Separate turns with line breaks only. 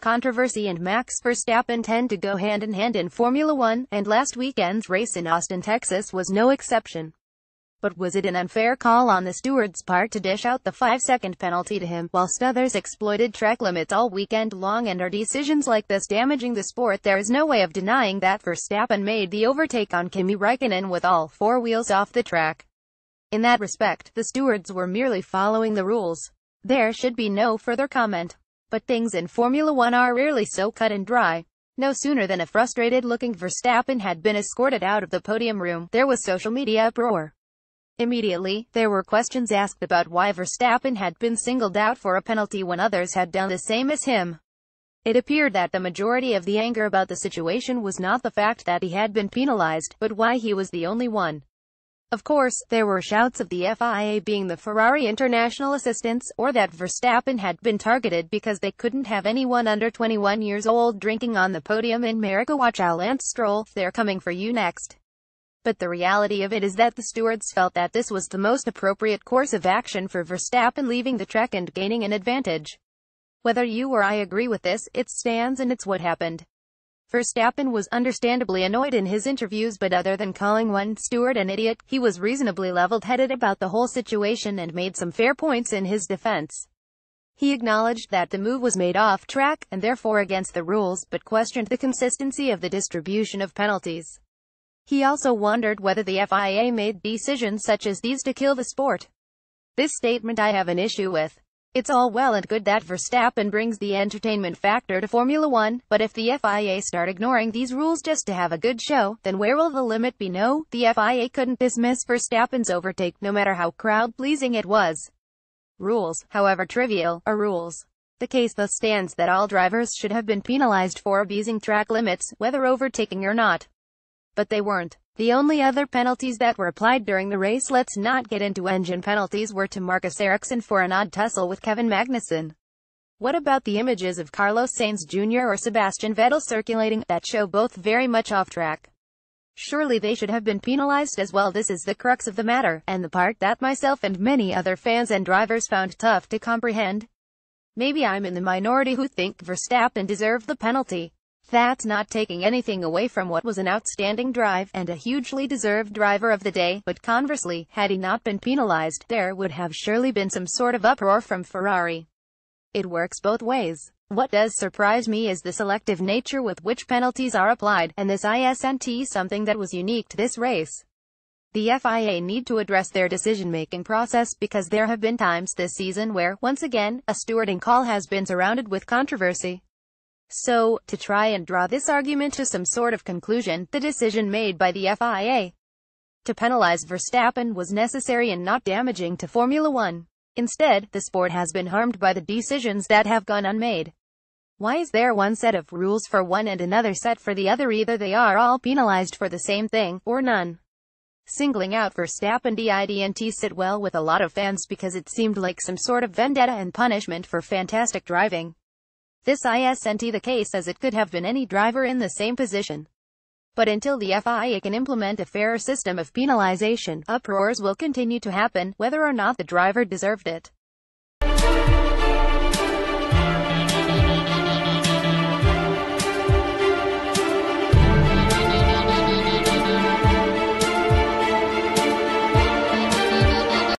Controversy and Max Verstappen tend to go hand in hand in Formula One, and last weekend's race in Austin, Texas was no exception. But was it an unfair call on the steward's part to dish out the 5-second penalty to him, whilst others exploited track limits all weekend long? And are decisions like this damaging the sport? There is no way of denying that Verstappen made the overtake on Kimi Räikkönen with all four wheels off the track. In that respect, the stewards were merely following the rules. There should be no further comment. But things in Formula One are rarely so cut and dry. No sooner than a frustrated-looking Verstappen had been escorted out of the podium room, there was social media uproar. Immediately, there were questions asked about why Verstappen had been singled out for a penalty when others had done the same as him. It appeared that the majority of the anger about the situation was not the fact that he had been penalized, but why he was the only one. Of course, there were shouts of the FIA being the Ferrari international assistants, or that Verstappen had been targeted because they couldn't have anyone under 21 years old drinking on the podium in America. Watch out, Lance Stroll, they're coming for you next. But the reality of it is that the stewards felt that this was the most appropriate course of action for Verstappen leaving the track and gaining an advantage. Whether you or I agree with this, it stands and it's what happened. Verstappen was understandably annoyed in his interviews, but other than calling one steward an idiot, he was reasonably level-headed about the whole situation and made some fair points in his defense. He acknowledged that the move was made off track, and therefore against the rules, but questioned the consistency of the distribution of penalties. He also wondered whether the FIA made decisions such as these to kill the sport. This statement I have an issue with. It's all well and good that Verstappen brings the entertainment factor to Formula One, but if the FIA start ignoring these rules just to have a good show, then where will the limit be? No, the FIA couldn't dismiss Verstappen's overtake, no matter how crowd-pleasing it was. Rules, however trivial, are rules. The case thus stands that all drivers should have been penalized for abusing track limits, whether overtaking or not. But they weren't. The only other penalties that were applied during the race, let's not get into engine penalties, were to Marcus Ericsson for an odd tussle with Kevin Magnussen. What about the images of Carlos Sainz Jr. or Sebastian Vettel circulating, that show both very much off track? Surely they should have been penalized as well. This is the crux of the matter, and the part that myself and many other fans and drivers found tough to comprehend. Maybe I'm in the minority who think Verstappen deserved the penalty. That's not taking anything away from what was an outstanding drive, and a hugely deserved driver of the day, but conversely, had he not been penalized, there would have surely been some sort of uproar from Ferrari. It works both ways. What does surprise me is the selective nature with which penalties are applied, and this isn't something that was unique to this race. The FIA need to address their decision-making process, because there have been times this season where, once again, a stewarding call has been surrounded with controversy. So, to try and draw this argument to some sort of conclusion, the decision made by the FIA to penalize Verstappen was necessary and not damaging to Formula One. Instead, the sport has been harmed by the decisions that have gone unmade. Why is there one set of rules for one and another set for the other? Either they are all penalized for the same thing, or none. Singling out Verstappen didn't sit well with a lot of fans because it seemed like some sort of vendetta and punishment for fantastic driving. This isn't the case, as it could have been any driver in the same position. But until the FIA can implement a fairer system of penalization, uproars will continue to happen, whether or not the driver deserved it.